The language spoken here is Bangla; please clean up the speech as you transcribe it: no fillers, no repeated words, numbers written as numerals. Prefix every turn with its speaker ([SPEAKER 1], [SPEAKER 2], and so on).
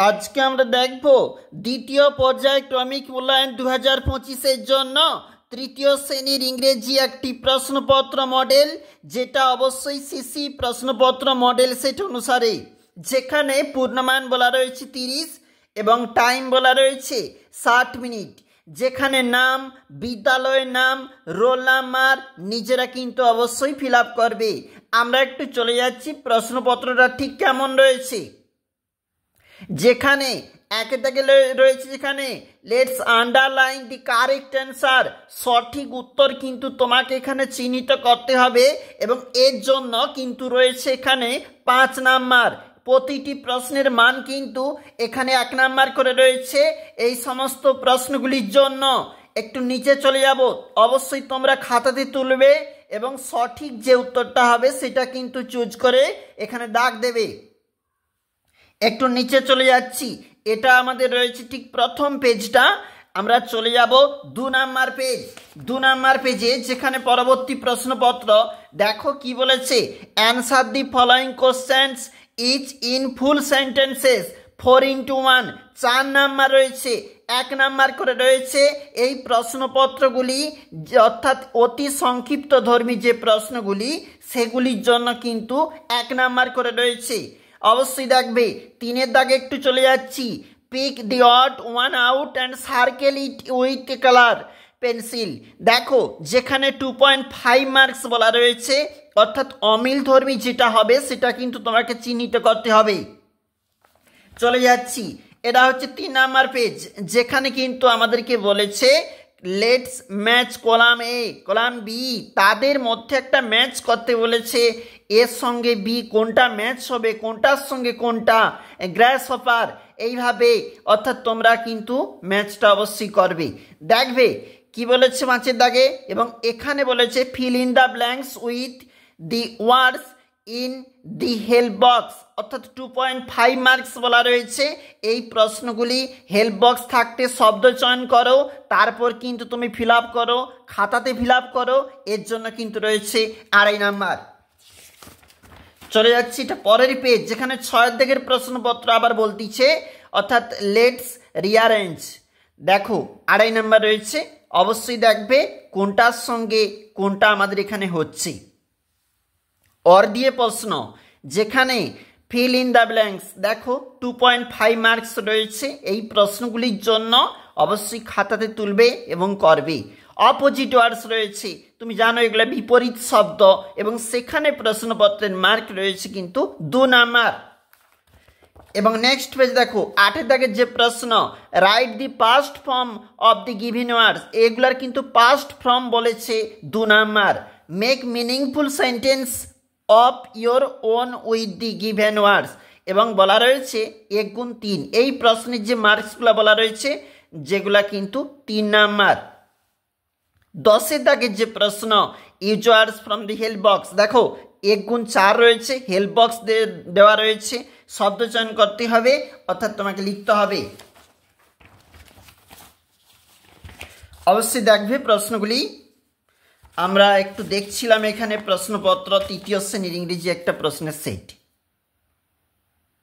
[SPEAKER 1] আজকে আমরা দেখব দ্বিতীয় পর্যায়ক্রমিক মূল্যায়ন 2025-এর জন্য তৃতীয় শ্রেণীর ইংরেজি একটি প্রশ্নপত্র মডেল, যেটা অবশ্যই সিসি প্রশ্নপত্র মডেল সেট অনুসারে, যেখানে পূর্ণমান বলা রয়েছে 30 এবং টাইম বলা রয়েছে 60 মিনিট, যেখানে নাম, বিদ্যালয়ের নাম, রোল নাম্বার নিজেরা কিন্তু অবশ্যই ফিল আপ করবে। আমরা একটু চলে যাচ্ছি প্রশ্নপত্রটা ঠিক কেমন রয়েছে। যেখানে একে থেকে রয়েছে, যেখানে let's underline the correct answer, সঠিক উত্তর কিন্তু তোমাকে এখানে চিহ্নিত করতে হবে এবং এর জন্য কিন্তু রয়েছে এখানে 5 নাম্বার। প্রতিটি প্রশ্নের মান কিন্তু এখানে 1 নাম্বার করে রয়েছে এই সমস্ত প্রশ্নগুলির জন্য। একটু নিচে চলে যাব, অবশ্যই তোমরা খাতাতে তুলবে এবং সঠিক যে উত্তরটা হবে সেটা কিন্তু চুজ করে এখানে দাগ দেবে। একটু নিচে চলে যাচ্ছি, এটা আমাদের রয়েছে ঠিক প্রথম পেজটা। আমরা চলে যাব 2 নাম্বার পেজ। 2 নাম্বার পেজে যেখানে পরবর্তী প্রশ্নপত্র, দেখো কি বলেছে, answer the following questions each in full sentences 4x1। 4 number রয়েছে, 1 নাম্বার করে রয়েছে এই প্রশ্নপত্রগুলি, অর্থাৎ অতি সংক্ষিপ্ত ধর্মী যে প্রশ্নগুলি সেগুলির জন্য কিন্তু 1 নাম্বার করে রয়েছে। অবশ্যই দেখবে 3-এর দাগে একটু চলে যাচ্ছি, pick the odd one out and circle it with colour pencil. দেখো যেখানে 2.5 মার্কস বলা রয়েছে, অর্থাৎ অমিল ধর্মী যেটা হবে সেটা কিন্তু তোমাকে চিহ্নিত করতে হবে। চলে যাচ্ছি, এটা হচ্ছে 3 নাম্বার পেজ, যেখানে কিন্তু আমাদেরকে বলেছে let's match column A column B, তাদের মধ্যে একটা ম্যাচ করতে বলেছে। এর সঙ্গে বি কোনটা ম্যাচ হবে, কোনটার সঙ্গে কোনটা, গ্রাস হপার, এইভাবে অর্থাৎ তোমরা কিন্তু ম্যাচটা অবশ্যই করবে। দেখবে কি বলেছে 5-এর দাগে, এবং এখানে বলেছে fill in the blanks with the words in the help box, অর্থাৎ 2.5 মার্কস বলা রয়েছে। এই প্রশ্নগুলি হেল্প বক্স থাকতে শব্দ চয়ন করো, তারপর কিন্তু তুমি ফিল আপ করো, খাতাতে ফিল আপ করো, এর জন্য কিন্তু রয়েছে 2.5 নাম্বার। চলে যাচ্ছি এটা পরের পেজ, যেখানে 6-এর দিকের প্রশ্নপত্র আবার বলতিছে, অর্থাৎ লেটস রিঅ্যারেঞ্জ। দেখো 2.5 নাম্বার রয়েছে, অবশ্যই দেখবে কোনটার সঙ্গে কোনটা আমাদের এখানে হচ্ছে। অর দিয়ে প্রশ্ন, যেখানে ফিল ইন দ্য ব্ল্যাঙ্কস, দেখো 2.5 মার্কস রয়েছে এই প্রশ্নগুলির জন্য, অবশ্যই খাতাতে তুলবে এবং করবে। অপোজিট ওয়ার্ডস রয়েছে, তুমি জানো এগুলো বিপরীত শব্দ, এবং সেখানে প্রশ্নপত্রের মার্ক রয়েছে কিন্তু 2 নাম্বার। এবং নেক্সট পেজ দেখো 8-এর দাগের যে প্রশ্ন, write the past form of the given words, এগুলার কিন্তু পাস্ট ফর্ম বলেছে 2 number. Make meaningful sentence of your own with the given words, এবং বলা রয়েছে 1x3। এই প্রশ্নের যে মার্কসগুলো বলা রয়েছে যেগুলা কিন্তু 3 নাম্বার। 10-এর দাগের যে প্রশ্ন, use words from the help box, দেখো 1x4 রয়েছে, হেল্প বক্স দেওয়া রয়েছে, শব্দ চয়ন করতে হবে, অর্থাৎ তোমাকে লিখতে হবে। অবশ্যই দেখবে প্রশ্নগুলি। আমরা একটু দেখছিলাম এখানে প্রশ্নপত্র তৃতীয় শ্রেণীর ইংরেজি একটা প্রশ্নের সেট।